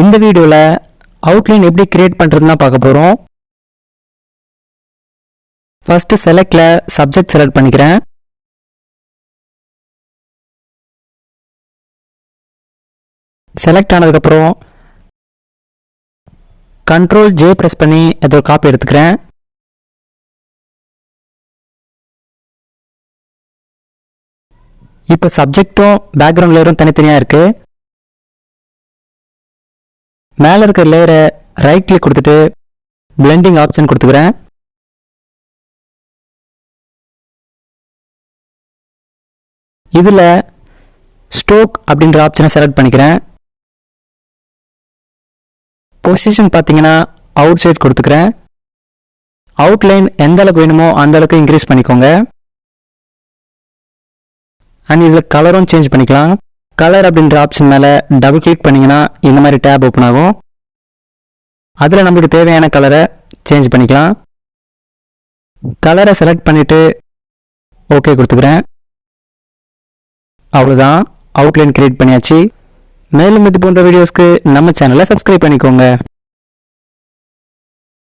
இந்த வீடியோவில் அவுட்லைன் எப்படி கிரியேட் பண்ணுறதுன்னு பார்க்க போகிறோம். ஃபஸ்ட்டு செலக்டில் சப்ஜெக்ட் செலக்ட் பண்ணிக்கிறேன். செலக்ட் ஆனதுக்கப்புறம் Ctrl+J ப்ரெஸ் பண்ணி ஏதோ காப்பி எடுத்துக்கிறேன். இப்போ சப்ஜெக்டும் பேக்ரவுண்ட் லேயரும் தனித்தனியாக இருக்குது. மேலே இருக்கிற லேயரை ரைட் கிளிக் கொடுத்துட்டு பிளெண்டிங் ஆப்ஷன் கொடுத்துக்கிறேன். இதில் ஸ்ட்ரோக் அப்படின்ற ஆப்ஷனை செலக்ட் பண்ணிக்கிறேன். பொசிஷன் பார்த்தீங்கன்னா அவுட் சைட் கொடுத்துக்கிறேன். அவுட்லைன் எந்த அளவுக்கு வேணுமோ அந்த அளவுக்கு இன்க்ரீஸ் பண்ணிக்கோங்க. அண்ட் இதில் கலரும் சேஞ்ச் பண்ணிக்கலாம். கலர் அப்படின்ற ஆப்ஷன் மேலே டபுள் கிளிக் பண்ணிங்கன்னா இந்த மாதிரி டேப் ஓப்பன் ஆகும். அதில் நம்மளுக்கு தேவையான கலரை சேஞ்ச் பண்ணிக்கலாம். கலரை செலக்ட் பண்ணிவிட்டு ஓகே கொடுத்துக்கிறேன். அவ்வளோதான், அவுட்லைன் கிரியேட் பண்ணியாச்சு. மேலும் இது போன்ற வீடியோஸ்க்கு நம்ம சேனலை சப்ஸ்கிரைப் பண்ணிக்கோங்க.